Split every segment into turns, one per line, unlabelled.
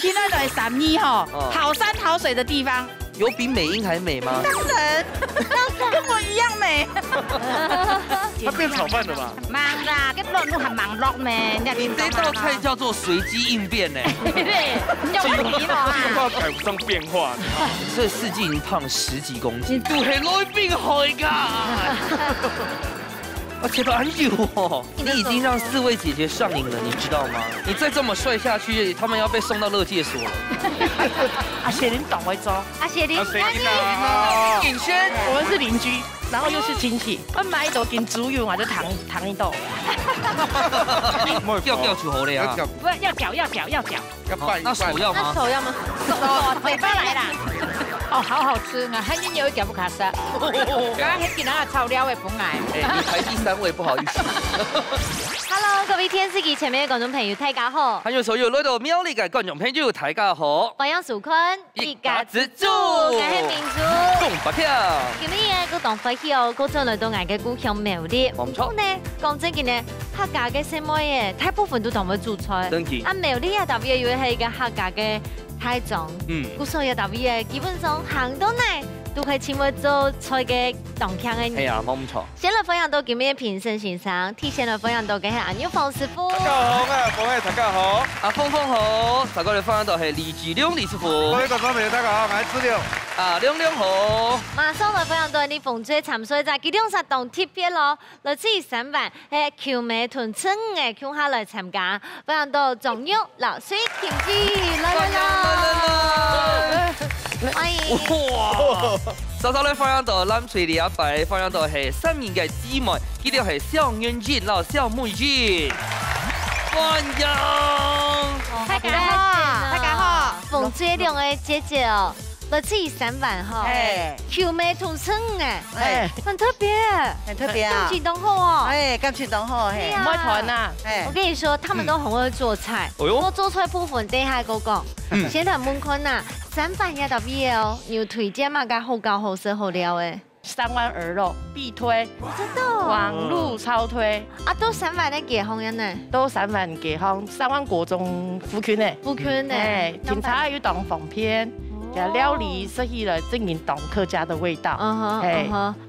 听到的三一吼，好山好水的地方。
有比美英还美吗？
当然，跟我一样美。
他变炒饭了吧？
忙啦，跟落路还忙碌咩？
你这道菜叫做随机应变呢。
对，用题了啊。
计划赶不上变化。
所以四季已经胖了10几公斤，肚黑内病害噶。而且都很久哦，你已经让4位姐姐上瘾了，你知道吗？你再这么帅下去，他们要被送到乐界所了。
阿雪林懂为州，
阿雪玲，
尹轩，
我们是邻居，然后又是亲戚，我买一朵跟猪油啊，就糖一豆。
要求好了呀，
不是要搅，
要拌。
那手要吗？
手要吗？
手嘴巴来啦。哦，好好吃啊！还有一点不卡塞。刚刚很简单的炒料的本来。
哎，你排第3位，不好意思。
Hello， 各位天視機前面嘅觀眾朋友，大家好。
還有所有來到廟裏嘅觀眾朋友，大家好。
我係淑坤，
一家之主，
我係民主。
恭八票。
今日嘅個當發票，嗰陣來到我嘅故鄉苗栗。
冇錯。
呢，講真嘅呢，客家嘅什麼嘢，大部分都當為主菜。
真嘅。
啊，苗栗啊，特別要係個客家嘅太重。故所有特別嘅，基本上行到呢。 都可以請我做菜嘅當腔嘅。
係啊，冇唔錯。
先來分享到今日評審先生，提前來分享到嘅係阿牛馮師傅。
大家好，我係馮偉，大家好。
阿峰好，大家嚟分享到係李志亮李師傅。
各位觀眾朋友，大家好，我係志亮。
啊，亮好。
馬上來分享到你馮最參賽在機動殺動特別咯，來自3萬係蕎麥屯村嘅鄉下來參加，分享到仲有老水田記來。歡迎。
哇！稍稍咧分享到咱水里阿伯，分享到係3年嘅姊妹，佢哋係蕭元俊同蕭美俊。歡迎！
大家好，大家好。馮最亮嘅姐姐哦，來自3萬哈，蕎麥屯村嘅，很特別，
很特別啊，
感情都好哦，
感情都好，唔會團啊，
我跟你說，他們都很會做菜，我做菜部分等下講講，先談門款啊。 3萬也特別哦，有推薦嘛？個好高好食好料誒
，3萬鵝肉必推，
真的，
網路超推
啊！都3萬的幾方人呢？
都3萬幾方，3萬國中福群誒，
福群誒，
警察有當防片，料理適宜來證明當客家的味道。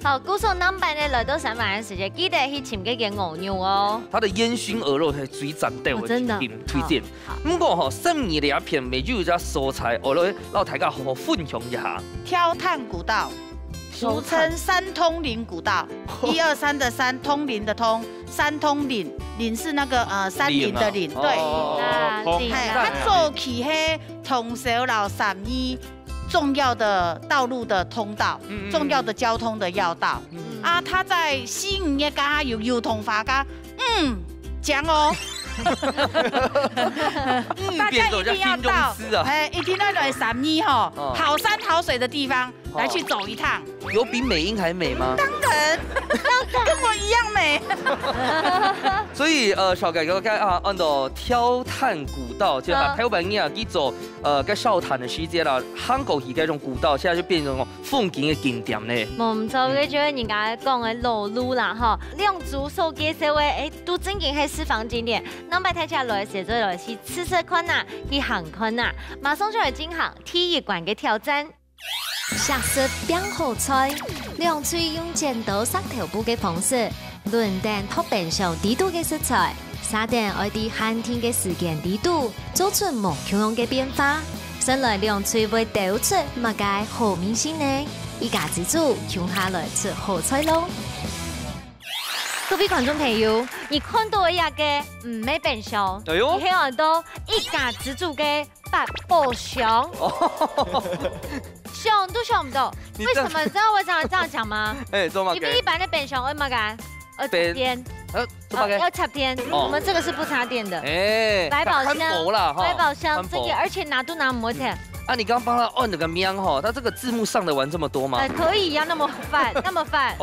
好，故說南版的來到3萬的時間，記得去尋嗰個牛肉哦。
它的煙燻鵝肉係最讚的，我真的推薦。不過吼，3年2片美酒加蔬菜，我來讓大家好好分享一下。
挑炭古道，俗稱三通林古道，123的3，通林的通，三通林，林是那個山林的林，對。它做起黑通小老31重要的道路的通道，重要的交通的要道。啊，它在西園嘅家有通法家，講哦。大家一定要到，一定要來31吼，好山好水的地方來去走一趟。
有比美英還美嗎？
當然，跟我一樣美。
所以小改革該按照挑炭古道，就把台灣人去走個燒炭的時間啦，韓國去嗰種古道，現在就變成風景嘅景點咧。
冇錯嘅，就係人家講嘅老路啦，哈，兩組手機社會都正經係私房景點。南北睇下來寫咗來去吃吃看啊，去行看啊，馬上就嚟進行體育館嘅挑戰。
特色變好菜，兩嘴用剪刀塞頭部嘅方式，輪定托變上地度嘅食材，撒定愛啲寒天嘅時間地度，做出無窮樣嘅變化。先來兩嘴會抖出乜嘅好明星呢？一家之主用下來吃好菜咯。
各位觀眾朋友，你看到一個唔係變相，你睇到一家之主嘅八寶箱，想都想唔到。為什麼？你知道我這樣講嗎？因為一般的變相會乜嘅？要插電，要插電。我們這個是不插電的。百寶箱，百寶箱，這個而且拿都拿唔會停。
啊，你剛幫他按了個名哈，他這個字幕上得完這麼多嗎？
可以呀，那麼快，那麼快。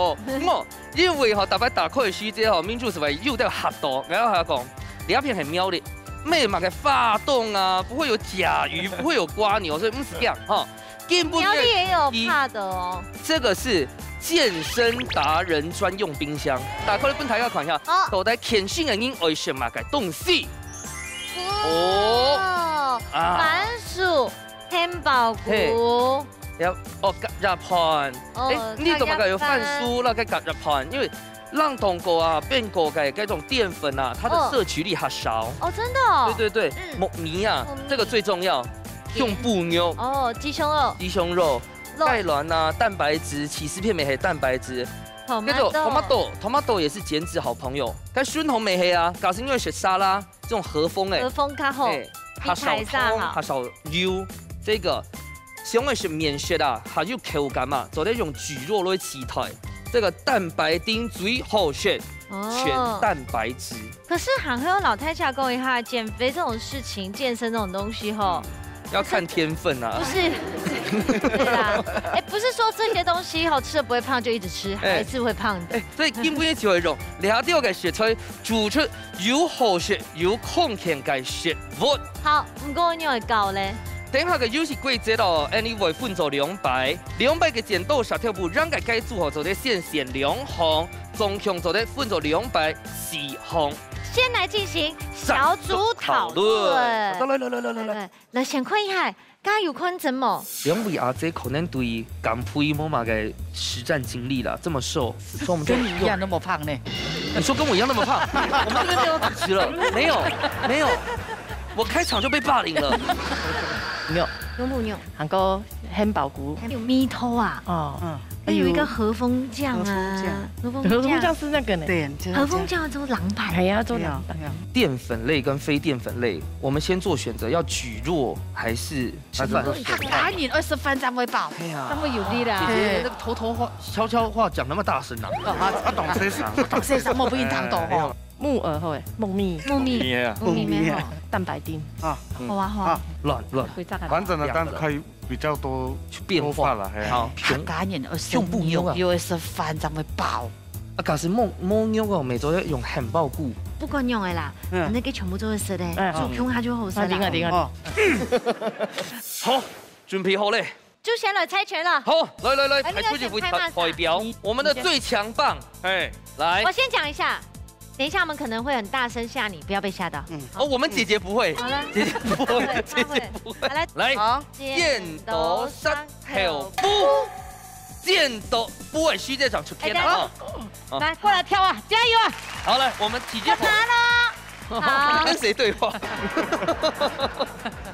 因為哈，大概打開的時間哈，民主是為又在黑道，然後還講兩片很妙的，咩嘛嘅發動啊，不會有甲魚，不會有蝸牛，所以不是這樣哈。
苗栗也有怕的哦。
這個是健身達人專用冰箱，打開了本台要看一下，口袋乾性嘅人愛食嘛嘅東西。
番薯、汉堡菇。
要夹日盤。你怎麼解有飯酥那個夾日盤？因為讓冬菇啊變菇嘅這種澱粉啊，它的攝取力還少。
哦，真的哦。
對對對，木米啊，這個最重要。用布牛。哦，
雞胸肉。雞胸
肉。鈣卵啊，蛋白質，起司片咪係蛋白質。叫做 tomato 也是減脂好朋友。但酸紅咪係啊，搞是因為食沙拉這種和風誒。
和風較好。
它少湯，它少油，這個。因為是免血啊，還有口感嘛，做啲用蒟蒻來取代，這個蛋白丁最好選，全蛋白質。
可是還會有老太下講一下，減肥這種事情，健身這種東西吼，
要看天分啊。
不是，對啦，不是說這些東西吼吃了不會胖就一直吃，還是會胖的。
所以根本就係用兩條嘅食材煮出有好食有空間嘅食物。
好，唔過你會教咧。
等下嘅遊戲規則哦，你會分做2排，2排嘅剪刀石頭布，讓大家組合做啲先選2項，總共做啲分做2排4項。
先來進行小組討論。來先看一下，加有看怎麼
？2位阿姐可能對減肥冇乜嘅實戰經歷啦，這麼瘦，所以我們
跟你一樣那麼胖呢？
你說跟我一樣那麼胖？我們這邊沒有主持了，沒有。我開場就被霸凌了。
牛
不牛？
韓國漢堡菇，
還有米頭啊。哦，還有一個和風醬啊。和風醬
是那個呢？對，
和風醬做狼排。
還要做狼排。
澱粉類跟非澱粉類，我們先做選擇，要蒟蒻還是吃飯？
趕緊20分才會飽，
這麼有力的。
姐姐，那個偷偷話、悄悄話講那麼大聲啊！
我懂些啥？
懂些啥？我不認聽懂哦。
木耳後誒，木米蛋白丁啊，好啊，
亂，
反正呢，但可以比較多
變化
了，
好，
趕緊20分有20分才會飽。
啊，可是冇用個，每周要用漢堡菇。
不管用的啦，反正給全部都是食的，煮胸它就好食啦。
好，準備好嘞。
就先來猜拳了。
好，來，排出去代表我們的最強棒。哎，來，
我先講一下。等一下，我們可能會很大聲嚇你，不要被嚇到。
我們姐姐不會。好了，姐姐不會。來，剪刀石頭布，剪刀布係虛在長出天啊！
來，過來跳啊，加油啊！
好來，我們體檢。
我拿了。
好，跟誰對話？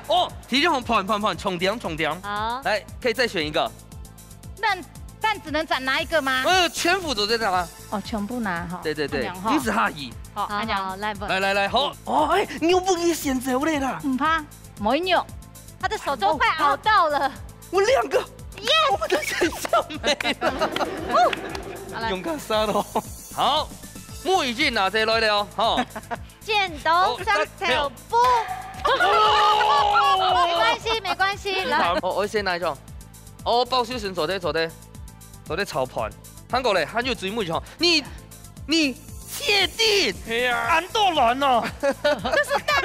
哦，體檢盤，重點。好，來，可以再選一個。
但只能斬哪一個嗎？
全部都在這啊！
哦，全部拿哈。
對，女子哈兒。
好，阿娘
來，好。哦，你又不給選擇嘞啦？
唔怕，冇扭。
他的手都快熬到了。
我2個。耶！我們的選項沒了。勇敢殺咯！好，木語俊拿這來了哦。
剪刀石頭布。沒關係。來，
我先來咗。包小順坐啲炒盤，韓國咧，韓有最妹講，你確定？係呀，安多卵哦，
這是蛋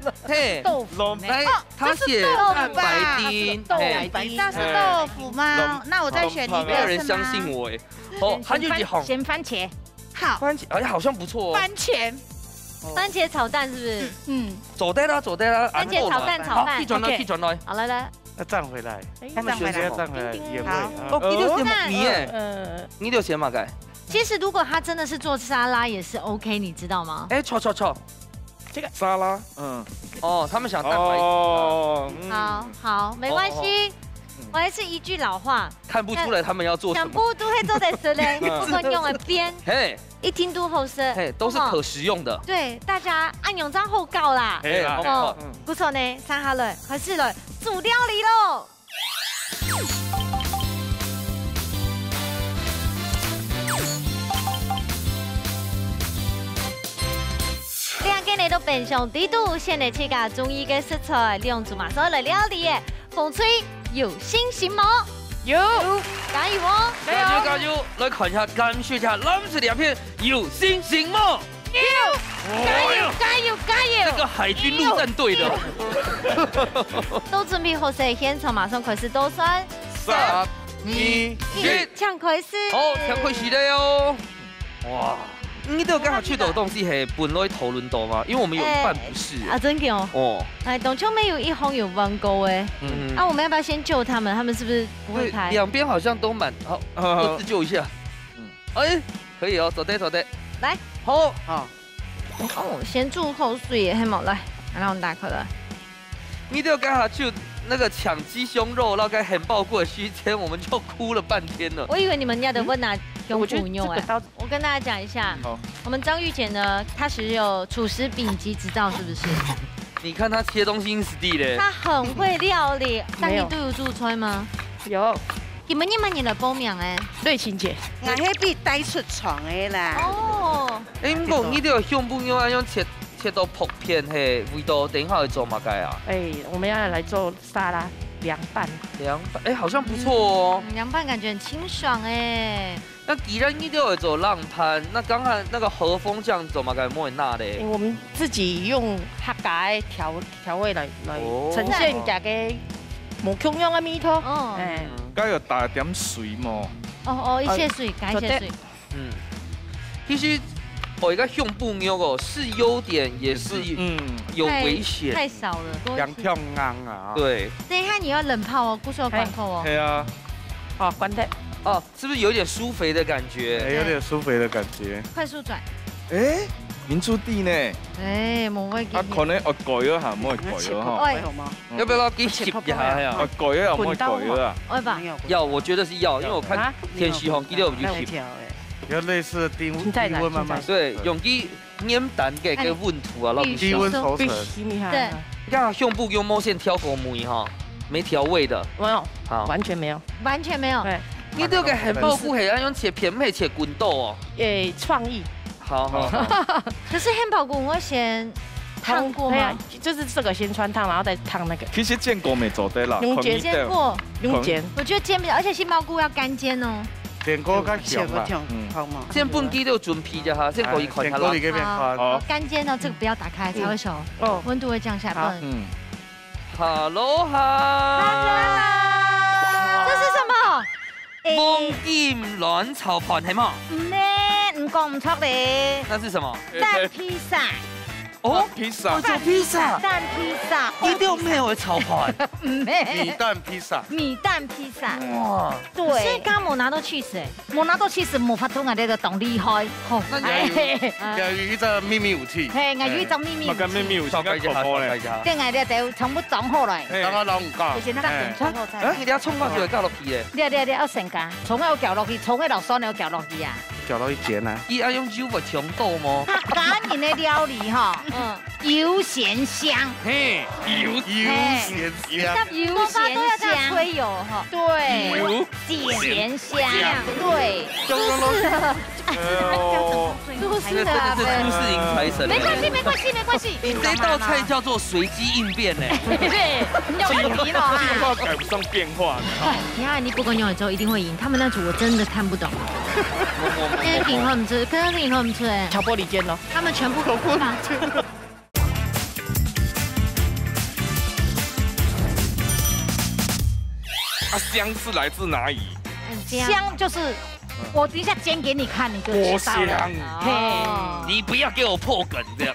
嗎？
嘿，
豆腐。
來，他寫蛋白丁，
那是豆腐嗎？那我再選一個，
沒有人相信我哎。哦，韓有幾好？
鹹番茄，好。
番茄，哎，好像不錯哦。
番茄炒蛋是不是？
嗯。
走的啦。
番茄炒蛋炒飯。
可以轉來。
好來。
要站回來，他們學姐要站回來也會。
你就寫你耶，你就寫嘛該。
其實如果他真的是做沙拉也是 OK， 你知道嗎？
哎，錯，
這個沙拉，
哦，他們想蛋白。
哦，
好，沒關係。我還是一句老話，
看不出來他們要做什麼。
全部都會做得食嘞，不管用的邊，
嘿，
一聽都好食，
都是可食用的。
對，大家按用章後告啦。
哦，
不錯呢，三下來，開始來煮料理嘍。兩個嚟到平常地度，先嚟切下中意嘅食材，利用做馬上來料理嘅。風吹有心行嗎？
有，
加油哦！
加油！來看一下，感受一下藍色兩片有心行嗎？
有，加油！
這個海軍陸戰隊的。
都準備好勢，現場馬上開始倒算。
3、2、1，
搶開始。
好，搶開始了喲！哇！你都刚好去到东西系搬落去讨论到吗？因为我们有一半不是。
啊，真的哦。哎，董秋妹有一红有弯钩哎。啊，我们要不要先救他们？他们是不是不会拍？
两边好像都蛮好，各自救一下。哎，可以哦，走的。
来，
好。
哦，先注口水耶，黑毛来，让我们打开来。
你都刚好去那个抢鸡胸肉，然后该很爆过的时间，我们就哭了半天了。
我以为你们家的问拿用不用哎。我跟大家讲一下，我们张玉姐呢，她其实有厨师丙级执照，是不是？
你看她切东西死地嘞。
她很会料理。那你都有做菜吗？
有。
你们来报名诶，
瑞琴姐，
我迄笔带出床的啦。
哦。
哎，唔讲你都要向不用安样切到薄片嘿，味道等一下会做嘛该啊？
哎，我们要来做沙拉凉拌。
哎，好像不错哦。
凉拌感觉很清爽哎。
那既然你都会做浪pan，那刚才那个和风酱做嘛该莫会辣嘞？
我们自己用客家的调味来呈现大家无共样的味道。
哦。哎。
该要打点水嘛？
一些水，加一些水。
其实我一个胸部牛哦，是优点，也是有危险。
太少了，
两跳昂啊！
对。
等一下你要冷泡哦，不需要关口哦。
对啊。
好，关的。
哦，是不是有点酥肥的感觉？
有点酥肥的感觉。
快速转。
哎，民族地呢？
哎，冇乜嘅。
可能我改咗下，唔可以改咗哈。
好嗎？
要不要給切一下呀？
我改咗又唔可以改咗啊？
要，我覺得是要，因為我看天時紅記得有去切。
有類似低溫慢慢。
對，用啲黏蛋嘅個溫度啊，讓
低溫熟成。
對。
你看胸部用毛線挑過梅哈，沒調味的。
沒有，好，完全沒有。
完全沒有。對。
你這個漢堡骨係用切片，唔係切滾豆哦。
創意。
好。
可是漢堡骨我先燙過嗎？
就是這個先穿燙，然後再燙那個。
其實煎過沒做得啦。
用
煎過。
用煎。
我覺得煎比較，而且漢堡骨要乾煎哦。
煎過較香嘛。
煎半機都準備咗哈，先可以看它啦。
好，乾煎哦，這個不要打開才會熟。哦。溫度會降下來。
Hello
這是什麼？
風劍卵炒盤係嗎？
唔講唔出嚟。
那是什麼？
蛋披薩。
哦，
披薩。
做披薩。
蛋披薩。
一定要咩嘅炒盤？
米蛋披薩。
米蛋披薩。
哇。
對。所以剛冇拿到cheese誒，冇拿到cheese冇法通啊！呢個當厲害。好。
那有一個秘密武器。
係，有一個秘密武器。
乜嘅秘密武器？計下咧。
即係你就全部裝好來。
等我撈唔夠。
就是那個裝好菜。
你哋葱花就會加落去嘅。
你要成家，葱要攪落去，葱嘅落酸要攪落去啊。
攪落去煎啊。
伊愛用油物調豆嗎？
家人的料理哈，油鹹香。
嘿，
油鹹香。
油鹹香。吹油哈。對。
油
鹹香。對。
都市的啊，都市迎財神。
沒關係。
你這道菜叫做隨機應變呢。
對，要問題了。
趕不上變化。
你看，你不跟牛奶粥一定會贏。他們那組我真的看不懂。跟銀河唔出，跟銀河唔出哎。
敲玻璃煎咯。
他們全部都過嗎？
香是來自哪裡？
香就是我等一下煎給你看，你就知道了。
嘿，你不要給我破梗這樣。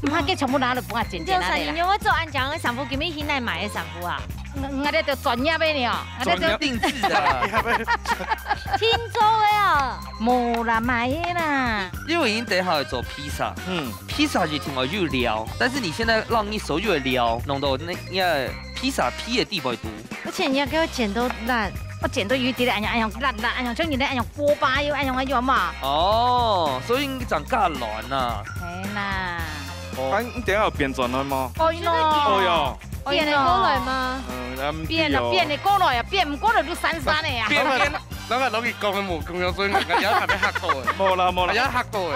唔係，佢全部拿嚟幫我煎煎啦。你我做安講嘅sản婦，叫咩現在買嘅sản婦啊？我哋就專業嘅呢，
專業定製的。
聽做嘅啊，冇啦買嘅啦。
因為已經等一下會做披薩，披薩就挺好就料，但是你現在讓你手就料弄到那披薩皮嘅地步多。
而且你要給我剪到爛。我剪到魚啲咧，按用將你咧按用鍋巴要按用嘛。
哦，所以你長加軟啊。
係啦。
哦，你等下有變轉來嗎？
哦喲。變嚟過來嗎？變嚟過來啊！變唔過來都散散嚟啊！
變，嗱個攞去講嘅冇咁樣，所以我而家係咪黑到嘅？冇啦，而家黑到嘅。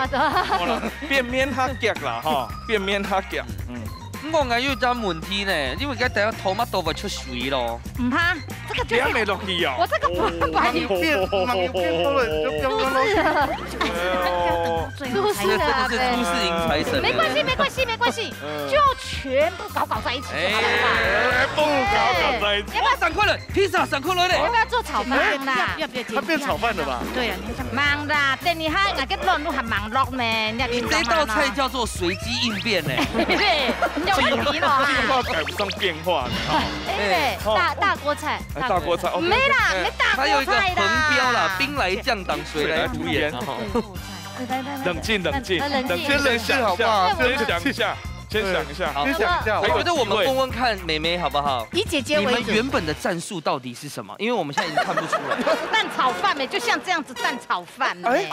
冇啦，變面黑腳啦，嚇！變面黑腳。
我硬要爭問題呢，因為而家第一頭乜都會出水咯。
唔怕，這个就
没落去哦。
我这个不管你
变多了，就不用落去。
出事了，
这是出事迎财神。
没关系，就全部搞在一起就好了嘛。
不搞在一起。
3块了，披萨3块了嘞。
要不要做炒饭啦？
它变炒饭了吧？
对啊，
忙啦，等你还个乱都还忙碌呢。
这道菜叫做随机应变呢。
对，有问题了啊。
计划赶不上变化。
对，大锅菜。
大锅菜。
没啦，没大锅菜啦。
还有一个横标啦，兵来将挡，水来土掩。
冷静，
先
想好不好？先想一下。
我觉得我们问问看妹妹好不好？
以姐姐为主。
你们原本的战术到底是什么？因为我们现在已经看不出来。
蛋炒饭没，就像这样子蛋炒饭没。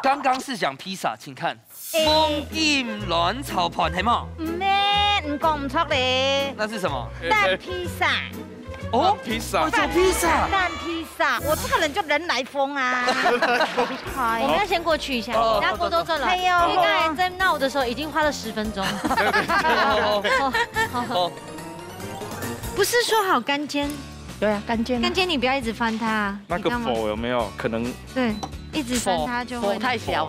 刚刚是讲披萨，请看。风剑卵炒盘系嘛？
唔讲唔出嚟。
那是什么？
蛋披萨。
哦，
披萨，
蛋披萨，
蛋披萨，我这个人就人来疯啊！好，我们要先过去一下，其他锅都做了。哎呦，你刚才在闹的时候已经花了10分钟。好，不是说好干煎？
对啊，干煎。
干煎你不要一直翻它。
那个否有没有可能？
对，一直翻它就会
太小。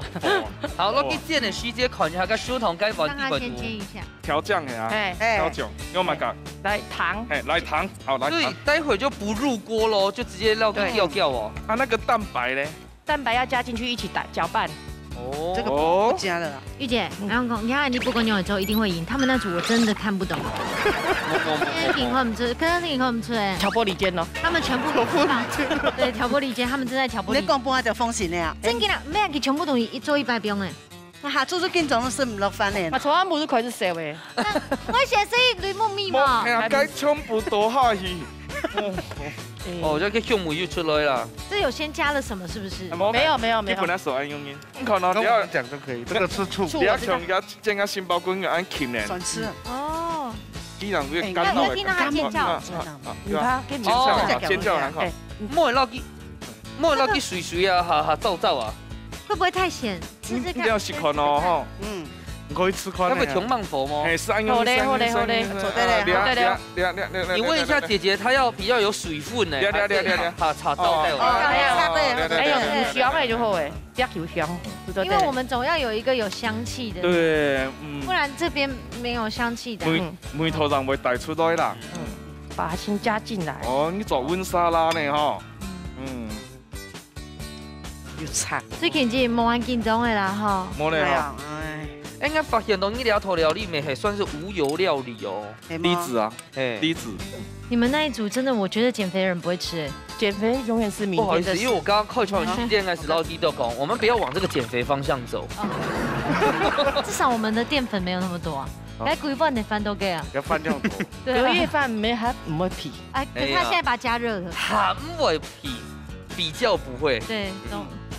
好，我给煎的时间看一下，跟小童该放
让它先煎一下。
调酱的啊，调酱，用嘛个？
来糖，
来糖，好来。
所以待会就不入锅喽，就直接撂掉哦。
啊，那个蛋白呢？
蛋白要加进去一起搅拌。
哦，这个不加了啦。
玉姐，然后你看你不过牛之后一定会赢，他们那组我真的看不懂。赢和唔出，跟赢和唔出哎。
挑拨离间咯。
他们全部放，对，挑拨离间，他们正在挑拨离间。
你讲半就封神了。
真嘅啦，咩佢全部都做100遍诶。
那下做緊總是唔落翻嚟。
我從來冇都開始寫嘅。
我寫是雷夢密碼。
哎呀，該全部都下去。
哦，這個項目又出來了。
這有先加了什麼？是不是？
沒有。
你本來手按用音，你可能你要講就可以。這個是醋，不要像要煎個杏鮑菇要按輕呢。
酸吃。
哦。
依然會乾到。
聽到他尖叫。
尖叫然後。
莫落去水啊，下走啊。
會不會太鹹？試試看。
要試看哦，哈。可以吃寬。
那個窮慢佛嗎？
哎，是按用。
好嘞。
你問一下姐姐，她要比較有水分呢。怕炒到帶我。
哎呦，有香哎就好哎，加油香。
因為我們總要有一個有香氣的。
對，
不然這邊沒有香氣的。
梅頭上會帶出來啦。
把它先加進來。
哦，你做溫沙拉呢哈？
有菜。
最近只冇按緊張的啦哈。
冇嘞哈。
應該發現到你倆頭料理面還算是無油料理哦。
栗子啊，栗子。
你們那一組真的，我覺得減肥人不會吃哎。
減肥永遠是明天的事。
不好意思，因為我剛剛靠橋時間開始撈低豆講，我們不要往這個減肥方向走。
至少我們的澱粉沒有那麼多啊。哎，規碗的飯都給啊。
要飯這樣多。
隔夜飯沒還唔會皮。
哎，可是他現在把它加熱了。
還會皮，比較不會。
對，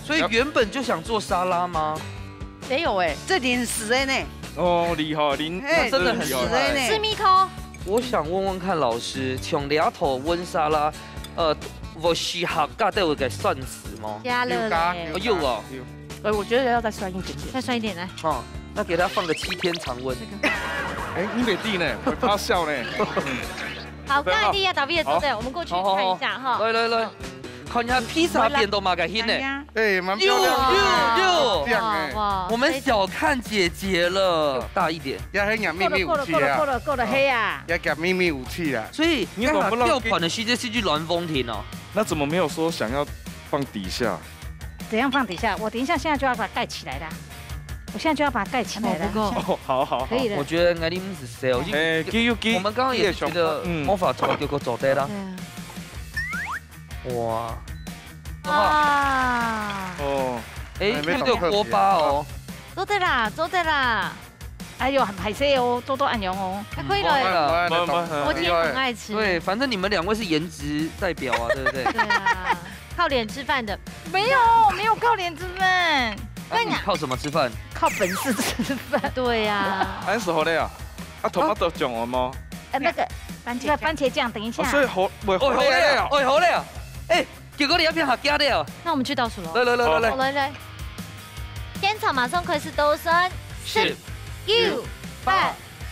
所以原本就想做沙拉嗎？
沒有哎，
這臨時的呢。
哦，厲害，
真的很厲害。
吃米湯。
我想問問看老師，從倆頭溫沙拉，我試下加對會給蒜絲嗎？
加了嘞。
有啊。
我覺得要再酸一點點。
再酸一點來。
哦，那給他放個7天常溫。
哎，你沒地呢，會發酵呢。
好，剛才第一個導演做的，我們過去看一下哈。
來。看一下披薩變到馬改hin呢，
哎，蠻漂亮的。
哇！我們小看姐姐了，大一點。
要很有秘密武器啊！
夠了黑啊！
要講秘密武器啊！
所以你怎麼吊盤的時間是去暖風亭哦？
那怎麼沒有說想要放底下？
怎樣放底下？我等一下現在就要把它蓋起來啦！我現在就要把它蓋起來了。
哦，好，
可以的。
我覺得我哋唔是 sell，我們剛剛也覺得魔法球叫個做對啦。哇！哦，哎，看到鍋巴哦，
做得啦，哎呦，很排泄哦，多按油哦，還可以了，我今天很愛吃。
對，反正你們兩位是顏值代表啊，對不對？
對啊，靠臉吃飯的，
沒有靠臉吃飯，
你靠什麼吃飯？
靠本事吃飯。
對呀。
安是好的啊，頭髮都講了嗎？
那個番茄醬，等一下。
所以好
嘞啊，哎。結果你要變客家的哦。
那我們去倒數咯。
來。
天草馬上開始倒數，10、9、8、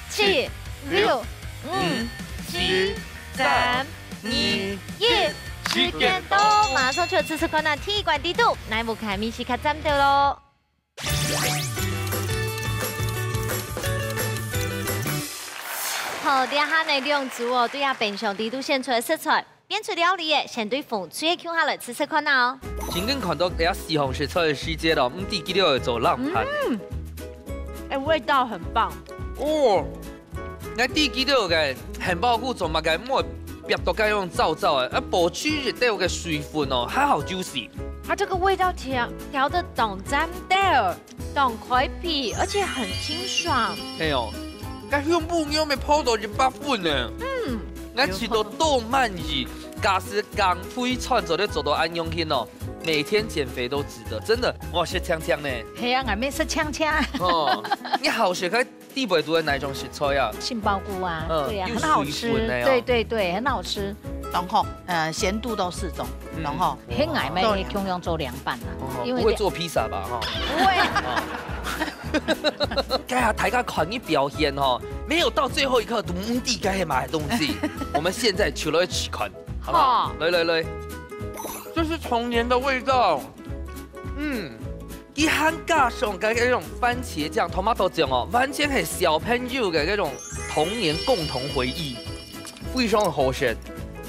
7、6、5、4、3、2、1，时间到，马上就吃吃看那铁管地度，乃木开米西卡站到咯。好，底下内容组哦，对下平常地度献出的食材，编出料理的，先对风吹的 Q 下来吃吃看哦。
前跟看到底下西红柿菜的时节咯，第几条做浪盘？
哎，味道很棒
哦。那第几条嘅汉堡骨做乜嘅？莫别都该用燥燥的，保持热带有个水分哦，还好 juicy。
它这个味道调的懂蘸料，懂开皮，而且很清爽。
哎呦，那香不牛咪泡到100分呢。那吃到豆慢意，假使刚推串做的做到安用心哦，每天减肥都值得，真的。哇，是呛呛呢。
系啊，外面是呛呛。
哦，你好学开地北读的哪一种食材啊？
杏鲍菇啊，对呀，很好吃。对对对，很好吃。
然后咸度都适中，然后
很矮妹通用做凉拌啊，
因为不会做披萨吧？哈，
不会。
该下大家看你表现哦，没有到最后一刻都唔地该买的东西。我们现在除了吃看，好不好？来，这是童年的味道。一汉加上嘅嗰種番茄醬、tomato 醬哦，完全係小朋友嘅嗰種童年共同回憶，非常的好食。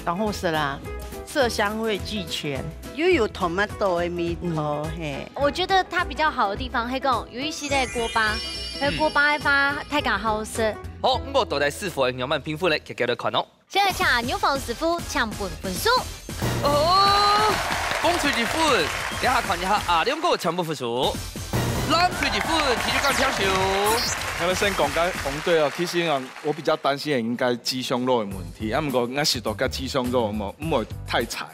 然后是啦，色香味俱全，又有 tomato 的味道嘿。
我觉得它比较好的地方，係講有一系列鍋巴，喺鍋巴嘅話太加好食。
好，咁我倒帶師傅嘅牛慢評分咧，繼續看咯。
現在請牛房師傅搶分數。
哦，講出一分，一下看一下啊，兩個搶分數。攬出一分，繼續講搶手。
我们先讲解红队哦，其實啊，我比較擔心係應該雞胸肉嘅問題，啊，不過我食到個雞胸肉唔會太柴，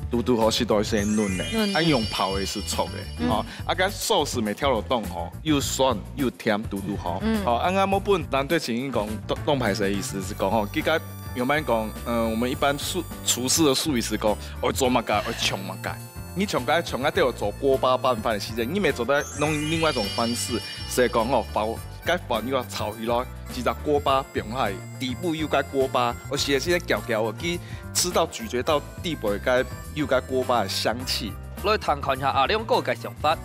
嘟好食到是嫩嘅，啊用泡嘅是粗嘅，哦，啊個壽司咪跳落凍吼，又酸又甜，嘟好，好，啊我冇本單對前講凍排的意思是講吼，佢個有冇講，我們一般廚師的術語是講，我做乜嘅，我衝乜嘅。你從個都有做鍋巴拌飯的時間，你咪做得用另外一種方式，是講哦包。該飯要炒起來，其實鍋巴變係底部要該鍋巴，我寫些攪攪嘅，吃到咀嚼到底部該要該鍋巴嘅香氣。
來談看下阿兩個嘅想法。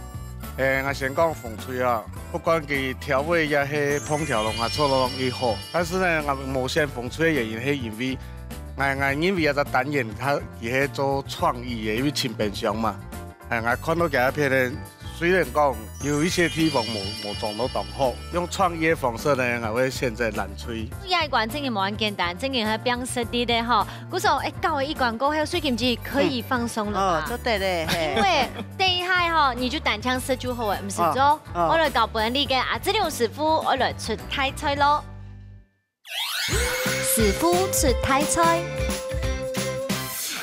我先講風吹啊，不管佢調味也係烹調攏做得攏好，但是呢，我無限風吹嘅原因係因為，因為一個單元佢係做創意嘅，因為前邊上嘛，我看到佢一片呢。雖然講有一些地方冇做到咁好，用創意的方式呢，我會選擇冷吹。
亞冠真嘅冇咁簡單，真嘅係變實啲咧嗬。嗰時候教完一關過後，水kim子可以放鬆了嘛？
哦，對咧。
因為第一下嗬，你就單槍射就好嘅，唔是咗。我來到本地嘅阿志亮師傅，我來出台菜咯。
師傅出台菜。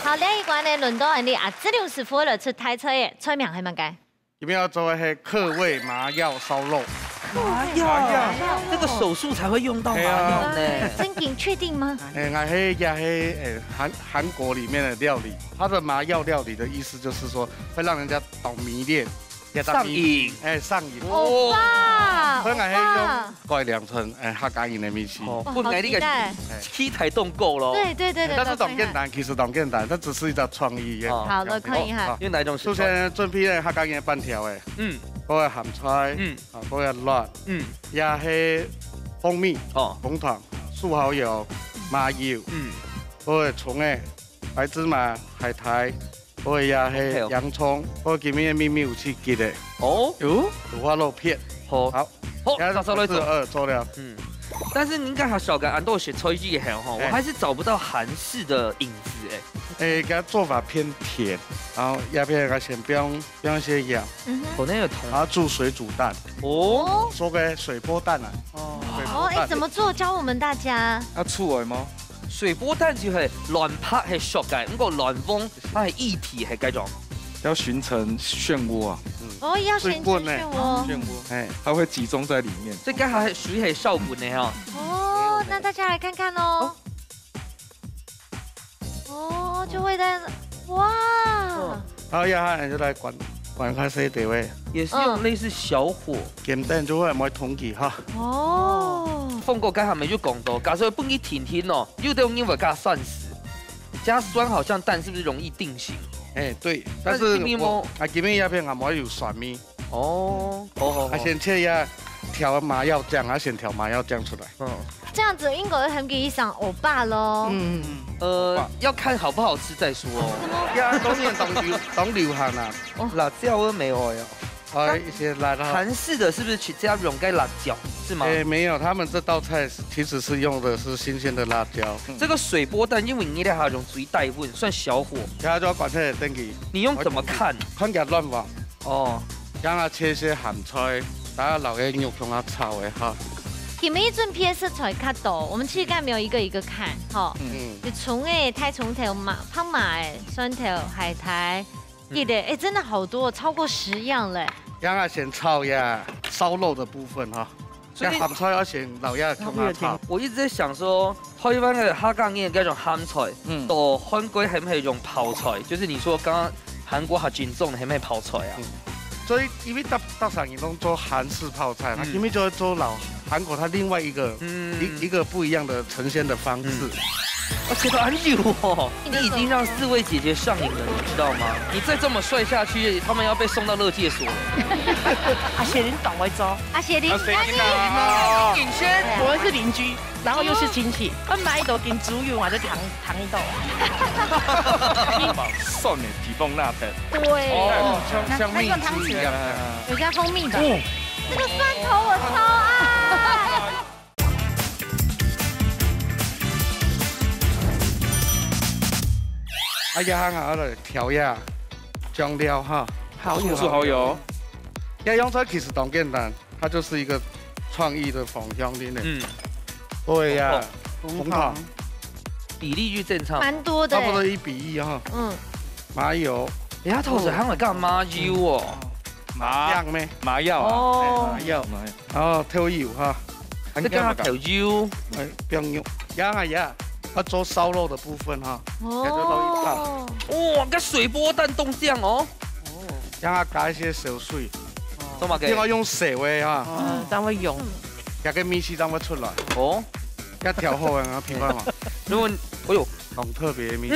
好，呢一關呢輪到人哋阿志亮師傅來出台菜嘅菜名係乜嘅？
你們要做的是客味麻藥燒肉。
麻藥，這個手術才會用到麻藥呢。
真嘅確定嗎？
我係也係韓國裡面的料理，它的麻藥料理的意思就是說會讓人家懂迷戀。
上癮，
上癮。
哦，哇！
所以我係用蓋良村客家人的米線。
本來呢個起台動夠咯。
對。
但是懂簡單，其實懂簡單，它只是一個創意嘅。
好的，看一下。
用哪種？
首先準備咧客家人板條嘅，嗰個鹹菜，嗰個辣，也係蜂蜜，紅糖、素蠔油、麻油，嗰個蔥誒，白芝麻、海苔。嗰個也係洋葱，嗰個前面秘密武器給的。哦，五花肉片。好，
找到了，
做了。
但是您剛才小干安豆寫超級很好，我還是找不到韓式的影子
哎。它做法偏甜，然後鴉片我先不用一些鹽，然後煮水煮蛋。哦，做個水波蛋啊。
哦，怎麼做？教我們大家。
要出來嗎？
水波蛋就係亂拍係熟嘅，咁個亂風它係液體係嗰種，
要形成漩渦啊。
哦，要形成漩渦。
漩渦，它會集中在裡面。
這個係屬於係效果呢哈。
哦，那大家來看看哦。哦，就會在，哇。
然後一下人就來滾開水地位。
也是用類似小火。
簡單就會唔會同期哈。哦。鳳哥家下咪要講到，假如本意甜甜咯，要到因為加蒜絲，
加酸好像蛋是不是容易定型？
哎，对，但是我今天鸦片还没有蒜米。哦，好，先切呀，调麻药酱，先调麻药酱出来。
这样子英国的很给一上欧巴喽。
要看好不好吃再说。
呀，当流汗啊，
辣椒都没有呀。
一些辣椒。
韩式的是不是去加溶盖辣椒是吗？
没有，他们这道菜其实是用的是新鲜的辣椒。
这个水波蛋因为你咧下用水带温，算小火。
然后就要管它的灯给。
你用怎么看？
看它乱放。哦。让它切些咸菜，大家留个肉同它炒的哈。
你们一阵片色彩看到，我们其实刚没有一个一个看，哈。就葱诶，太葱头、胖马诶、蒜头、海苔。哎，真的好多，超过10样嘞。
让它先炒呀，烧肉的部分哈。所以咸菜要先留一同它炒。
我一直在想说，台湾的客家嘅嗰種鹹菜，到韓國係唔係用泡菜？就是你說剛剛韓國係盡重係唔係泡菜啊？
所以因為大上人都做韓式泡菜，他因為就做老韓國，它另外一個不一樣的呈現的方式。
而且都很久哦，你已經讓4位姐姐上癮了，你知道嗎？你再這麼帥下去，他們要被送到樂界所了。
阿謝林懂會做，
阿謝林，
景軒，
我們是鄰居，然後又是親戚，我買一道跟豬油或者糖一道。
蒜的提供那的。
對，
像蜜
汁
一樣，
有加蜂蜜的。這個蒜頭我超愛。
呀，我嚟調呀，醬料哈，
蚝油。
呀，用菜其實當簡單，它就是一個創意的方向的呢。對呀，紅糖
比例就正常，
蠻多的，
差不多1比1哈。麻油，
呀，頭先係幹麻油哦，
麻醬咩？
麻藥
哦，麻藥，哦，調油哈，
你跟他調油，
不用用，呀。要做燒肉的部分哈，
哦，哇，個水波蛋凍醬哦，
讓它加一些小水，
另
外用水味哈，
這樣會溶，
加個米氣這樣會出來，哦，要調好啊，平凡嘛，
如果，哎呦，
很特別的米，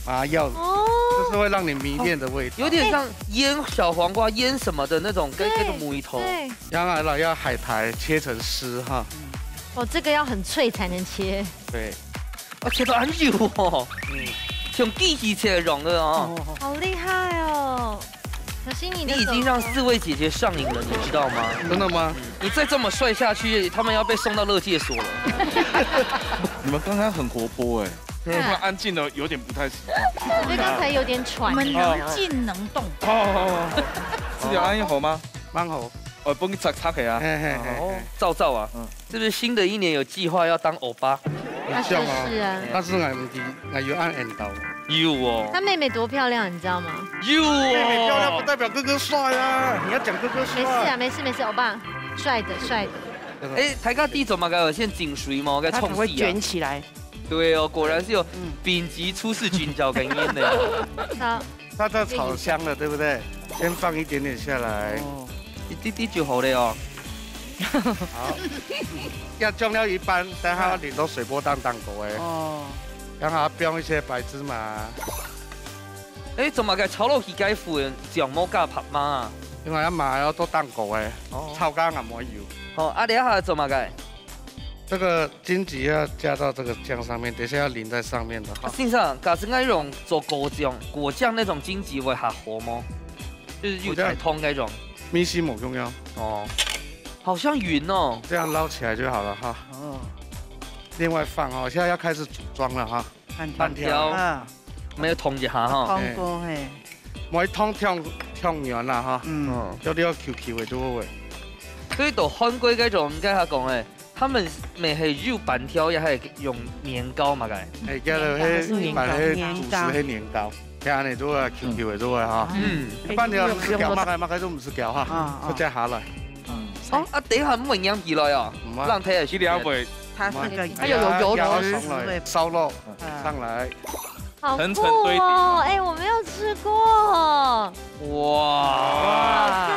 麻藥，就是會讓你迷戀的味道，
有點像醃小黃瓜、醃什麼的那種，跟那個鰻頭，
然後呢要海苔切成絲哈。
哦，這個要很脆才能切。
對，
切到很油哦。用機器切溶的哦。
好厲害哦！可惜你
已經讓4位姐姐上癮了，你知道嗎？
真的嗎？
你再這麼帥下去，他們要被送到樂界所了。
你們剛剛很活潑哎，突然安靜了，有點不太習慣。
我覺得剛才有點喘。
我們能靜能動。
是有安一猴嗎？
蠻好。
我幫你擦起啊！
趙趙啊，是不是新的一年有計劃要當歐巴？
是啊，但是我有按引導。
有哦。
他妹妹多漂亮，你知道嗎？
有哦。
妹妹漂亮不代表哥哥帥啊！你要講哥哥帥。
沒事啊，沒事，歐巴，帥的。
哎，台家地怎麼該有現頸水嗎？該衝
會捲起來。
對哦，果然是有丙級出世軍教跟煙的。
好。
它這炒香了，對不對？先放一點點下來。
一滴滴就好了哦。
好，要醬料一般，等下淋到水波蛋蛋果誒。哦。讓它標一些白芝麻。
誒，做乜嘅炒落去雞附醬冇加拍嗎？
因為一麻要做蛋果誒，炒乾也冇油。
哦，啊，等下做乜嘅？
這個荊棘要加到這個醬上面，等下要淋在上面的哈。
先生，假設那種做果醬那種荊棘會下火嗎？就是油菜湯那種。
米西冇用要
哦，好像雲哦，
這樣撈起來就好了哈。哦，另外放哦，現在要開始組裝了哈。
半條啊，沒有燙一下哈。
燙過嘿，
冇燙完啦哈。有啲要 QQ 嘅就會。
所以到韓國嗰種，跟他講誒，他們咪係肉半條，也係用年糕嘛嘅。
係叫做迄買迄主食迄年糕。這樣你做啊 QQ 嘅做啊哈，一般你要唔是膠，擘開都唔是膠哈，佢再下來。
哦，啊等下唔會釀起來哦，讓睇下去了會。
它有油
脂，燒肉上來，
好酷哦！哎，我沒有吃過。
哇，
好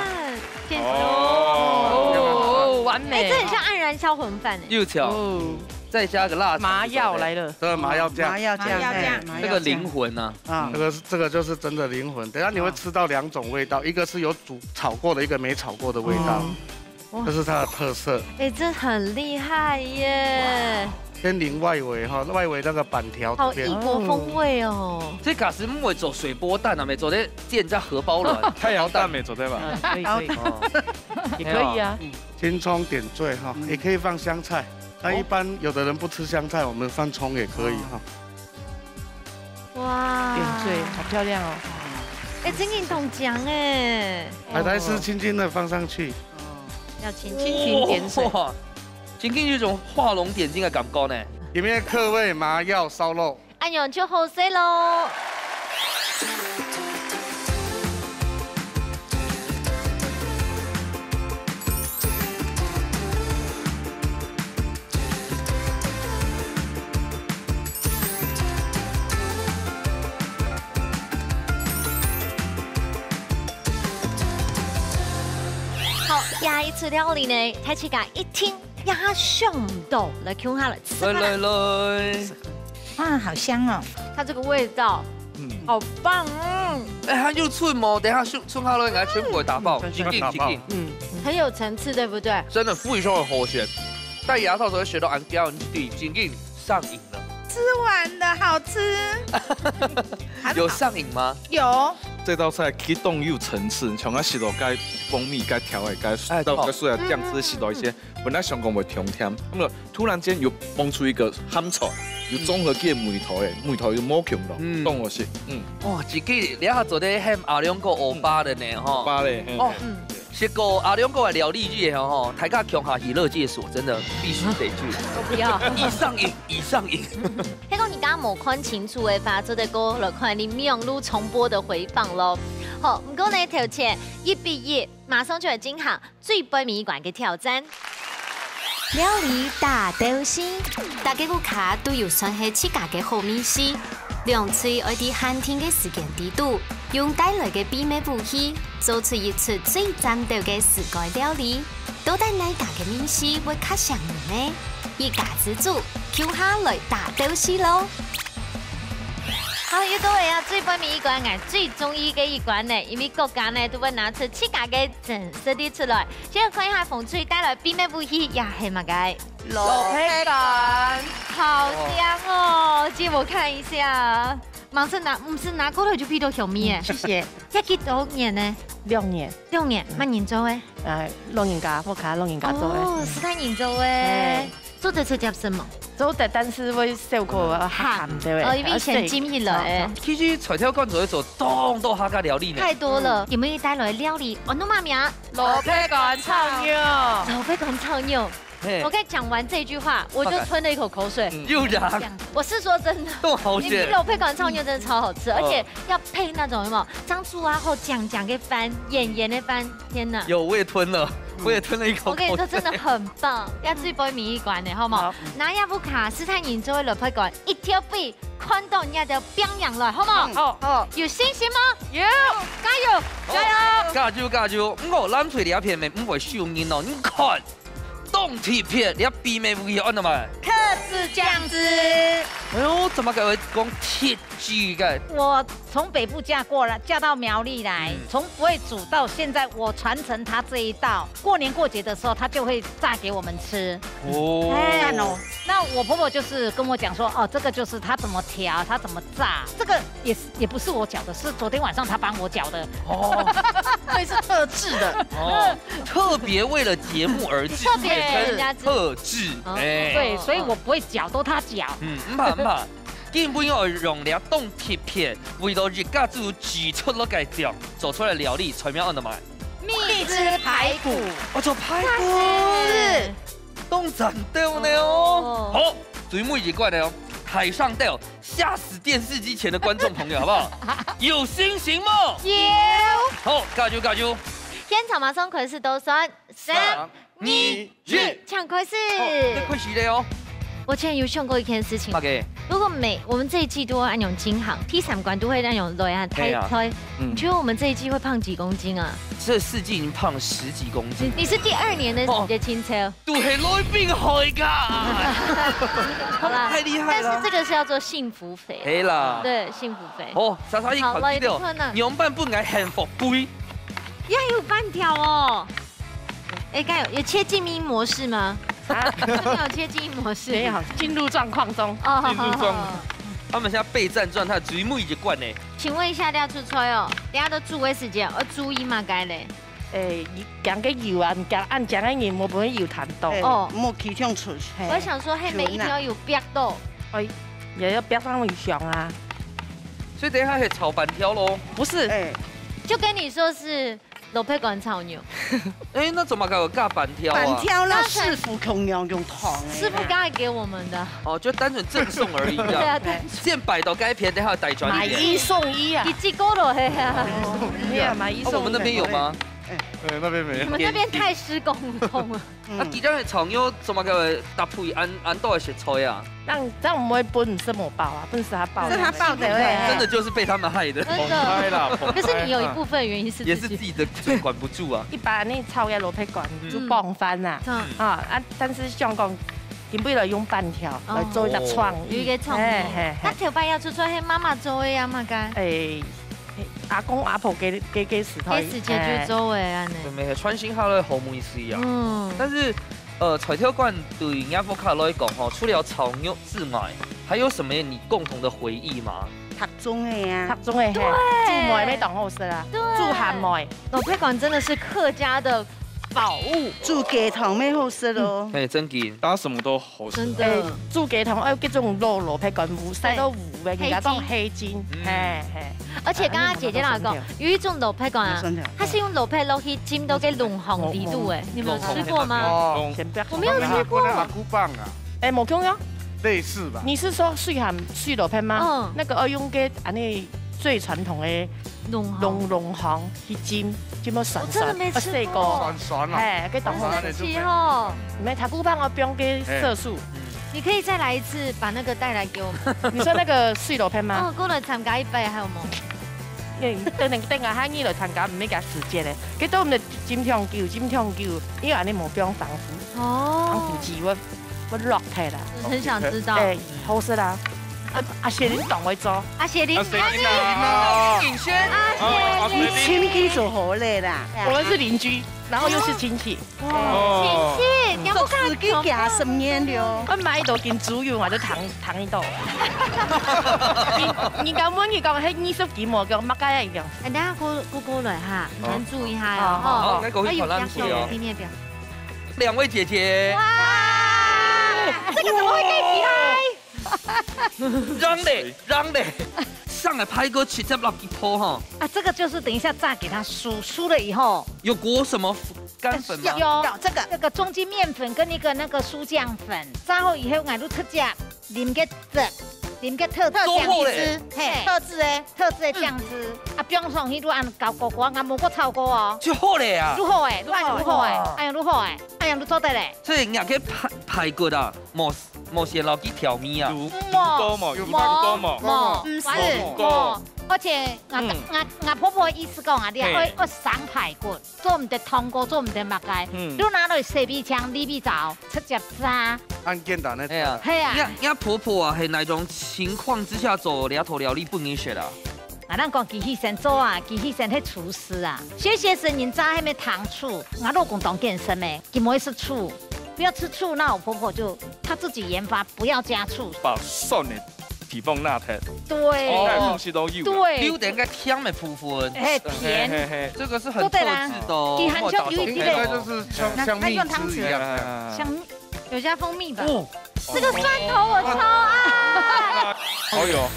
看，
哦，完美。
哎，這很像黯然銷魂飯哎。
又巧。再加个辣椒。
麻药来了，
这个麻药酱，
这个灵魂呢？
啊，这个就是真的灵魂。等下你会吃到2种味道，一个是有炒过的，一个没炒过的味道，这是它的特色。
哎，这很厉害耶！
先淋外围哈，外围那个板条，
好异国风味哦。
这假是不会做水波蛋啊，没做的煎加荷包卵，
太阳蛋没做对吧？
可以，也可以啊。
青葱点缀哈，也可以放香菜。那一般有的人不吃香菜，我们放葱也可以哈。
哇，
点缀好漂亮哦。
哎，真硬桶浆哎。
海苔丝轻轻的放上去，
要轻轻点水。
今天有种画龙点睛的感觉呢。
里面客味麻药烧肉，
哎呦，就好食喽。好，下一次料理呢，太起家一听。鸭胸豆来 Q 它了，
来，
哇，好香哦！
它这个味道，好棒
哎，它又脆毛，等下冲下来，给它全部给打爆，紧紧，
很有层次，对不对？
真的，富裕生活好咸，戴牙套时候学到俺标底，紧紧上瘾了。
吃完的好吃，
有上瘾吗？
有。
这道菜启动有层次，像我食到该蜂蜜、该调味、该到该水啊酱汁，食到一些本来上讲会甜甜，那么突然间又蹦出一个咸菜，又综合起梅头又抹强了，懂我是？
哇，自己你下做的喊阿两个欧巴的呢，哈，
巴嘞，
哦，是个阿两个的料理剧吼，台下强下喜乐界所，真的必须得去。
不要，
已上瘾。
黑公，你刚刚某款清楚的把做的歌了，看你用录重播的回放咯。好，唔过呢，头前一毕业马上就要进行最杯米馆嘅挑战。
料理大斗心，大家個卡都要算係自家嘅好美食。兩嘴愛啲寒天嘅時間地度，用帶來嘅秘密武器，做出一出最戰鬥嘅世界料理。到底哪家嘅美食會較上癮呢？一家之主，Q 下來大鬥心咯！
好，又到嚟啊！最杯米館我最中意嘅一關呢，因為各家呢都會拿出自家嘅正式啲出來。先看一下馮翠帶來秘密武器，也係乜嘅？
蘿蔔乾，
好香哦！借我看一下，馬上拿，唔是拿過來就批到小米誒。謝謝。一幾多年呢
？6年。
6年，乜年做誒
？6年家，我看6年家做誒。
哦，是太年做誒。做的是叫什麼？
做的，但是會受過鹹對
哦，因為以前浸起來。
其實菜鳥館做一做，當到客家料理呢。
太多了，有沒有帶來料理？我弄媽名。
蘿蔔乾炒牛。
蘿蔔乾炒牛。我剛講完這句話，我就吞了一口口水。
又然，
我是說真的，
都好鹹。
蘿蔔乾炒牛真的超好吃，而且要配那種什麼張醋啊，或醬嘅飯，鹽的飯，天哪！
有，我也吞了。我也吞了一口。
我跟你說，真的很棒，要最杯米館的好冇？拿一部卡斯泰寧做蘿蔔乾，一條臂看到人家就表揚了，好冇？好，有信心嗎？有，加油，加油！
加油！我攬出兩片面唔會上癮哦，你看。凍鐵片，你秘密武器安怎嘛？
克制醬汁。
哎呦，怎麼改為講鐵汁嘅？
我從北部嫁過來，嫁到苗栗來，從不會煮到現在，我傳承他這一道。過年過節的時候，他就會炸給我們吃。哦，那我婆婆就是跟我講說，哦，這個就是他怎麼調，他怎麼炸，這個也不是我攪的，是昨天晚上他幫我攪的。哦，所以是特制的。
哦，特別為了節目而製。
特別人家
特制。
哎，對，所以我不會攪，都他攪。
唔怕。基本要用了凍鐵片，為到日家煮煮出了個醬，做出來料理，菜名安怎嘛？
蜜汁排骨。
我做排骨。凍斬掉呢哦。好，最尾一關呢，海上釣，嚇死電視機前的觀眾朋友，好不好？有心情嗎？
有。
好，加油！
現場馬上開始倒算，3、2、1，搶開始。
這開始了哦。
我之前有想過一件事情。如果我们这一季都会按用金行，T3馆都会按用落啊胎胎，你觉得我们这一季会胖几公斤啊？
这4季已经胖了10几公斤。
你是第2年的青车，
都系内病害噶。
好啦，
太厉害了。
但是这个是要做幸福肥。
係啦。
对，幸福肥。
哦，莎莎已經睇到，娘班本來幸福杯。
也有半條哦。哎，剛有切靜音模式嗎？啊，有切靜音模式。
沒有，進入狀況中。
哦，進入狀況。他們現在備戰狀態，水母已經灌呢。
請問一下廖出吹哦，等下都注意時間，我注意嘛該咧。
誒，講個油啊，按講個鹽，我不會油彈到。
哦，冇起跳出。
我想說，嘿，每一條有煸到，
哎，也要煸上會香啊。
所以等下係炒板條咯。
不是，
就跟你說是。老配管炒牛，
哎，那怎麼搞有尬板條啊？
板條那師傅同樣用糖，
師傅剛才給我們的。
哦，就單純贈送而已。對啊，現擺到該片，等下帶轉。
買1送1啊！
一季夠了嘿啊！
對啊，買1送1。
我們那邊有嗎？
那邊沒有。
你們那邊太施工了。
啊，幾張的炒牛怎麼搞搭配按到的食材啊？
這樣我們會分什麼包啊？分是他包的。
是他包的，
真的就是被他們害的。
真的。可是你有一部分原因是
也是自己的嘴管不住啊。
一般你炒嘅老皮管就放翻啦。啊，但是香港根本來用板條來做一個創意。
有一個創意。那條板要出出係媽媽做的呀嘛該？誒。
阿公阿婆給時台，
給時間去做誒，安尼。
咪係創新下咧好唔意思啊。嗯。但是，彩跳館對亞福卡來講，吼，除了炒牛之外，還有什麼你共同的回憶嗎？
讀中的呀，
讀中的，對，煮糜咩當好食啦，煮鹹糜。
老配館真的是客家的寶物，
煮雞湯咩好食咯？
哎，真嘅，
大家什麼都好食。
真的，
煮雞湯要嗰種老配館糊，曬到糊嘅，而家當黑金，嘿。
而且剛剛姐姐來講，有一種老配館啊，它是用老配肉去浸到給濃紅底度誒，你們有吃過嗎？我沒有吃過。
麻姑棒啊？
哎，冇用喲。
類似吧。
你是說水老配嗎？嗯。那個要用嘅安尼最傳統嘅濃紅去浸到酸酸。
我真的沒吃過。
酸酸啊。
哎，給當好
吃哦。
沒，麻姑棒我不用給色素。
你可以再來一次，把那個帶來給我們。
你說那個水老配嗎？
哦，過來參加一杯，還有冇？等下喺呢度參加唔咩嘅時節咧，佢都唔係尖香蕉，因為安尼冇不用防腐。哦。防腐劑我落體啦。很想知道。
誒，好食啦。阿雪玲當我做。
阿雪玲。
景軒。
阿雪玲。親戚就好咧啦。
我們是鄰居，然後又是親戚。
親戚，
做自己家10年了。
我買一道金豬油，我就糖一道。你講乜？你講係20幾毛嘅，乜嘢一樣？
等下過來哈，你們注意下喲。
好，來過去討論起哦。兩位姐姐。哇！
這個怎麼會可以起來？
讓嘞！上來拍個曲，再落一鋪哈。
啊，這個就是等一下炸給它酥了以後。
有裹什麼乾粉嗎？
有這個中筋麵粉跟一個那個酥醬粉，炸好以後我都特價淋個汁。淋個特醬汁，嘿，特製的醬汁，啊，不用送去都按搞過，我冇過炒過哦。
就好嘞啊！
如何誒？哎呀，如何做得嘞？
所以人家去排骨啊，冇先落去調味啊。
冇，唔是，而且我婆婆意思講啊，你我生排骨，做唔得湯鍋，做唔得乜嘅，你拿來洗米槍、里米糟，出隻渣。
按簡單的。
係啊。人婆婆啊，係那種情況之下做兩頭料理不能學啦。
啊，咱講佢以前做啊，佢以前係廚師啊，學生人炸係咩糖醋，我老公當健身咩，佢唔會吃醋，不要吃醋，那我婆婆就她自己研發，不要加醋。
把蒜的皮縫拿開。
對。
東西都有。
對。
有點個甜的部分。
哎，甜。
這個是很特製的。
佢很像有一點點。
就是像蜜汁一樣。
像有加蜂蜜吧。這個蒜頭我超愛。
好有。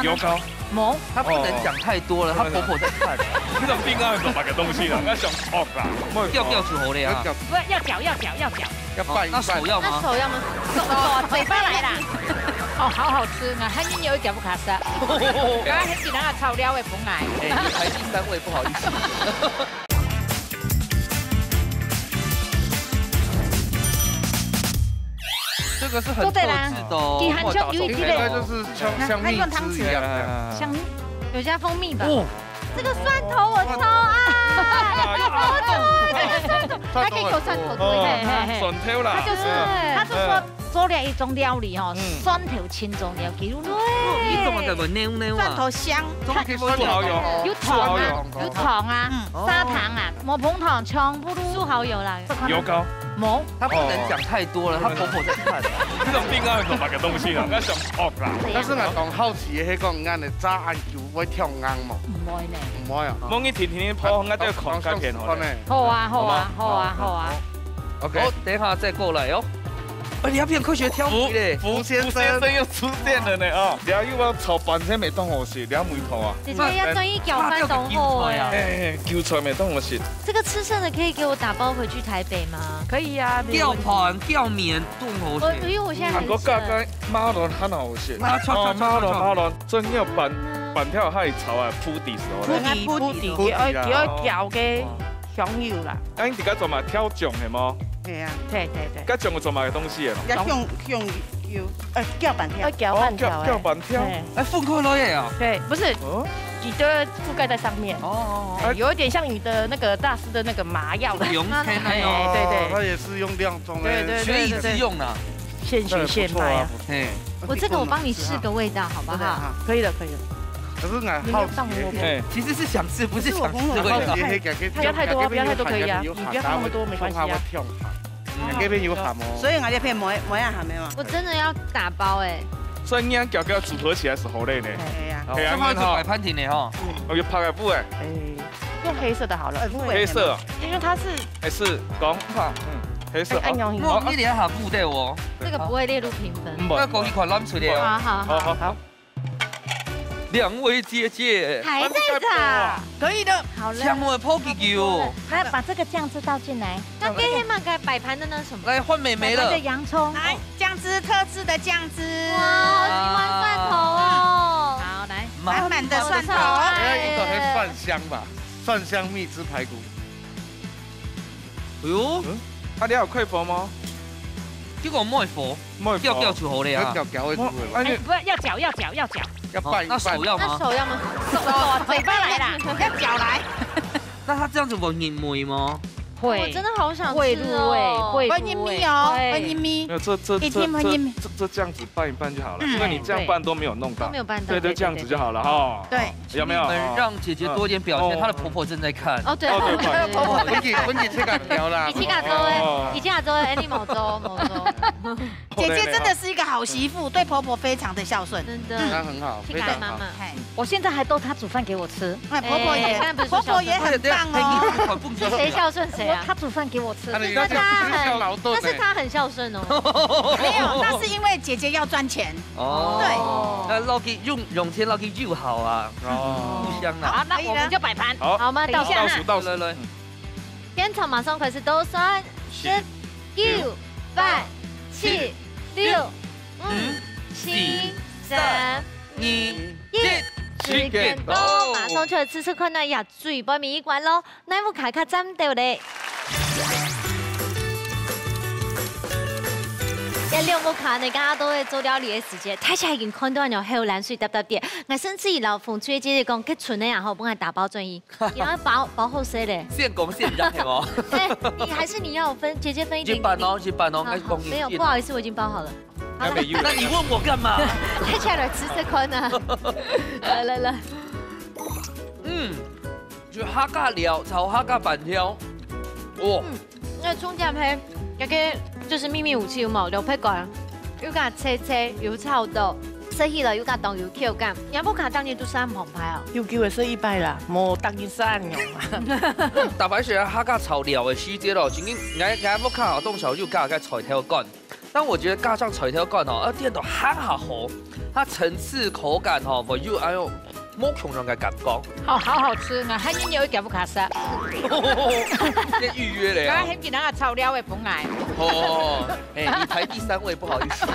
油膏。
冇，他不能講太多了，他婆婆在看。
呢種邊啱係白嘅東西啦，我想學啦。
掉出口咧啊！
不要攪。
要拌。
那手要嗎？
手要嗎？
嘴巴來啦。哦，好好吃，我還有一點不卡塞。剛剛很幾人啊炒料的本來。
哎，你排第3位，不好意思。這个是很特制的哦，
你含香有一点，
应该就是像蜜汁一样的，
像有加蜂蜜吧。这个蒜头我超爱，
它可以有蒜头，
对，蒜头啦，
他是说做了一种料理哦，蒜头青中料，比如
你怎么叫做妞妞啊？
蒜头香，
蒜头油，
有糖啊，有糖啊，砂糖啊，磨碰糖，全部都
素蚝油啦，
油膏。
冇，
她不能讲太多了，她婆婆在看。
这种饼干是别个东西啦，那上恶啦。
但是我讲好奇的，迄个硬的炸安油会跳硬嘛？
唔会呢，
唔会啊。
我一天天泡，我都要狂加片好咧。
好啊，好啊，好啊，好啊。
OK，好，等一下再过来哦。你要变科学挑剔嘞！
福先生
又出现了呢啊！你要我炒半天没当我食，你要梅头啊！
姐姐要专一搅饭懂后哎，
韭菜没当我食。
这个吃剩的可以给我打包回去台北吗？
可以啊，
吊盘、吊面、炖好食。
因为我现在很
韩国加个马卵很好食。马卵，真要板条海炒啊，铺底时候
咧。铺底，佢要攪嘅香油啦。
啊，你而家做埋挑醬係冇？
係啊，
對。
家醬我做埋嘅東西啊。
用攪板條，
攪板條，
攪板條。
哎，覆蓋落嘢啊？
對，不是，你都覆蓋在上面。哦，有一點像你的那個大師的那個麻藥的。
用天啊！
對。
它也是用兩種
對，
學以致用啊。
現學現賣啊。
我這個我幫你試個味道，好不好？
可以的。
可是我好奇，
其實是想吃，不是想吃味道。
不要太多，不要太多可以啊，你不要放那麼多沒關係啊。
嗰邊有鹹哦，
所以我這片冇鹹的嘛。
我真的要打包哎。
所以你樣攪組合起來是好累呢。
係啊。
正好做擺盤庭呢哈。
我要拍個布哎。
用黑色的好了。
黑色。
因為它是。
還是講黑色。
我一點下布對我。
這個不會列入評分。
我要講一款攬出嚟。
好。
兩位姐姐
還在炒，
可以的。
好了，香味泡雞球。
來把這個醬汁倒進來。
那給黑馬該擺盤的那什麼？
來換美眉了。
擺盤的洋蔥，來醬汁，特製的醬汁。
哇，好喜歡蒜頭哦。
好，來滿滿的蒜頭。
應該係蒜香吧？蒜香蜜汁排骨。
哎呦，
啊，你有快佛嗎？
這個唔可以佛，叫就好了啊。
攪會煮的。
哎，不要攪，要
拌一拌。
那手要嗎？
那手要嗎？
手，嘴巴來啦，要攪來。
那它這樣子會黏味嗎？
會，我真的好想吃
哦。會黏咪哦，會黏咪。
沒有，這樣子拌一拌就好了，因為你這樣拌都沒有弄到。
都沒有拌到。
對，這樣子就好了哈。
對。
有沒有？
讓姐姐多點表現，她的婆婆正在看。
哦，對。
婆婆，本姐切個條啦。
你切個粥誒，你切個粥誒，你冇粥。
姐姐真的是一個好媳婦，對婆婆非常的孝順。
真的。
她很好，非常好。
我現在還逗她煮飯給我吃。哎，婆婆也很棒哦。
是誰孝順誰啊？
她煮飯給我吃。
但是她很孝順哦。
沒有，那是因為姐姐要賺錢。哦。
對。那 Lucky 用錢 Lucky 又好啊。互相啦。
好，那我們就擺盤。
好嗎？等一下哈。
倒數。
現場馬上開始倒數，10、9、8、7、6、5、4、3、2、1。時間到，馬上出嚟試看下入最杯面關咯，乃會卡卡針到你。1、6、5卡，你家都會做料理嘅時間，睇起來已經看到有後欄水嗒嗒啲。我甚至老馮吹姐姐講，佢存嘅然後幫佢打包轉移，然後包好些咧。
現講現讓係冇？
哎，你還是你要我分，姐姐分一點。
先辦哦，
沒有，不好意思，我已經包好了。
那你問我幹嘛？
睇起來吃這款啊！來。
就客家料炒客家板條，哇！
那蔥夾皮，有個就是秘密武器嘛，牛皮乾，要加切，要炒到，食起來要加當油口感，也不加當然都三旁牌哦。
要叫佢食一擺啦，冇當然三樣嘛。
大擺是客家炒料嘅時節咯，曾經我不看東時候就加個菜條乾。但我覺得加上菜條乾哦，啲人都很好它層次口感哦，我又哎呦冇窮人嘅感覺。
好好吃啊！還應有一條不卡實。
先預約咧。
剛剛見那個炒料嘅本來。
哦，哎，你排第3位，不好意思。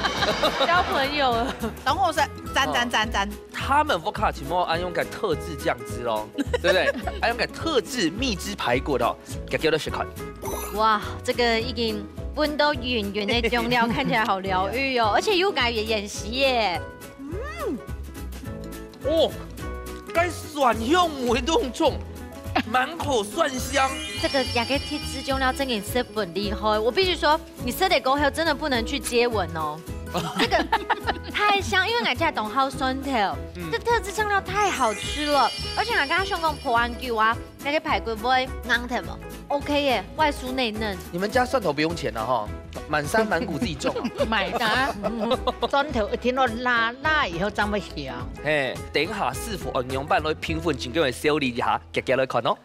交朋友了。
等我是讚。
他們福卡起碼按用個特製醬汁哦，對不對？按用個特製蜜汁排骨的，叫做食款。
哇，這個已經。温度圆圆的中料，看起来好疗愈哦，而且又改演习耶。
哦，该蒜香味浓重，满口蒜香。
这个亚克提子中料真的是很厉害，我必须说，你吃的过后真的不能去接吻哦。这个太香，因为俺家懂好酸头，这特制酱料太好吃了，而且俺刚刚想讲破安酒啊，那个排骨不会硬的嘛 ，OK 耶，外酥内嫩。
你们家蒜头不用钱了哈，满山满谷自己种。
买的，蒜头一听到辣以后真会香。
嘿，等下师傅用版来评分，请各位小李一下，夹来看哦。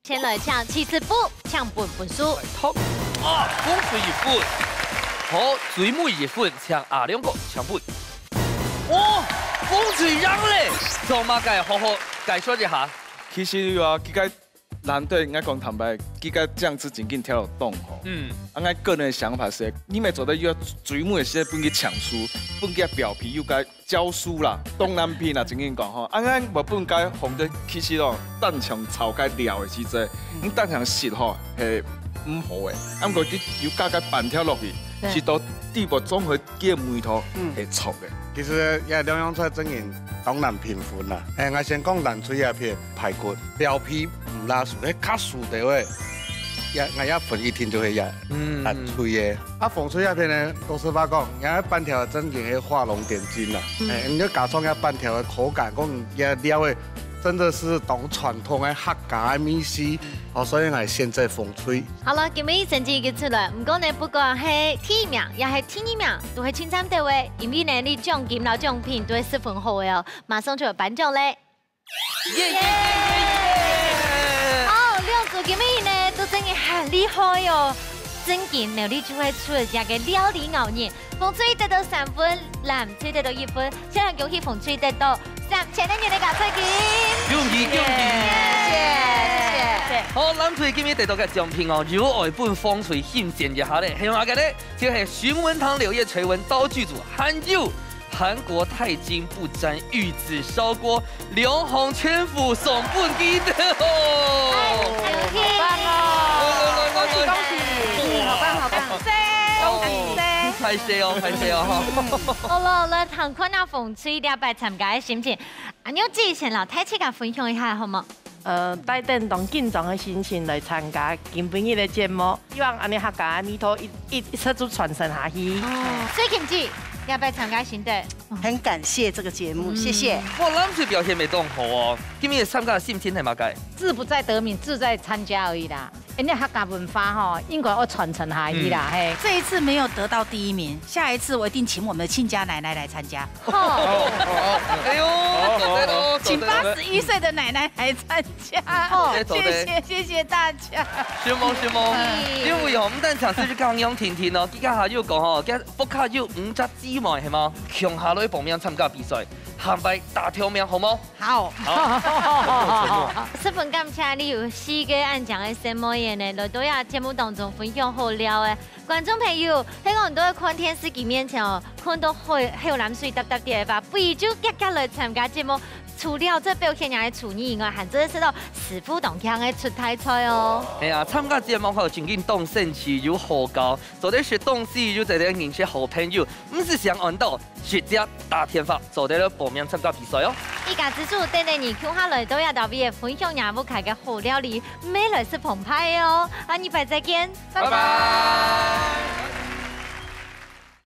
先来抢起司布，抢本输。
好，啊，风水一份。好，水母一份，抢阿两个抢本。哇，风水秧嘞！做嘛该好好解说一下。
其实啊，这个难对，应该讲坦白，这个酱汁真紧跳到洞吼。俺个人的想法是，你咪做得要水母的时候，本去抢酥，本去表皮又该焦酥啦，东南片啦，真紧讲吼。俺无本该红的，其实咯，蛋肠炒该料的时阵，你蛋肠食吼系唔好的，俺个啲油加个半条落去。是到地步综合嘅味道会臭嘅。
其实也两样菜真然当然平分啦。我先讲南脆叶片排骨，表皮唔拉熟，迄较熟的话，我一分一听就会南脆的。啊，凤脆叶片呢，老实话讲，也半条真正係画龙点睛啦。你要加上一半条的口感，讲也料的。真的是懂传统的客家的米线，所以我现在风吹。
好了，今日成绩已经出来，不过呢，不管是第一名，也是第二名，都是清惨地位，因为呢，你奖金和奖品都是十分好的哦，马上就有颁奖嘞！好，两组今日呢都真的很厉害哟。真劲，料理就会出一个料理熬夜。风吹得到3分，蓝吹得到1分，现在恭喜风吹得到3000元的奖金。
恭喜恭喜！
谢谢。
好，蓝吹今日得到嘅奖品哦，由外本风水显现一下咧，希望大家咧就是寻文堂柳叶垂纹刀具组，还有韩国太金不沾玉子烧锅刘洪全府送本机的哦。
好棒哦！恭喜恭喜！好棒好棒！恭喜！
拍摄哦，拍摄哦！
好了，很困难风吹了来参加的心情，你有之前老太太甲分享一下好吗？
带点动紧张的心情来参加今晡日的节目，希望安尼客家呢头一切都传承下去。
所以김지要不要参加新的？
很感谢这个节目，谢谢。
哇，蓝水表现没动好哦，今日参加的心情系嘛该？
志不在得名，志在参加而已啦。人家客家文化哈，应该要传承下去啦。嘿，
这一次没有得到第1名，下一次我一定请我们的亲家奶奶来参加。
哎呦，
请81岁的奶奶来参加。谢谢大家。
小梦，因为我们等下次去江阳婷婷哦，佢家下要讲哦，佢福卡要5只姊妹系吗？强下来报名参加比赛。下摆大条命好冇？
好。
十分感谢你有4个按奖的什么嘢呢？来到呀节目当中分享好料的观众朋友，喺我都看电视机面前哦，看到好蓝水搭的吧，不如就夹来参加节目。除了这表现人的厨艺以外，还真是到师傅同腔的出台菜哦。
哎呀，参加节目后曾经当盛期有好高，做的学东西又在这认识好朋友，不是想按到学家大天发，做得了报名参加比赛哦。
一家之主等等你看下来都要到别分享也不开个好料理，美来是澎湃哦。啊，你拜再见，拜拜。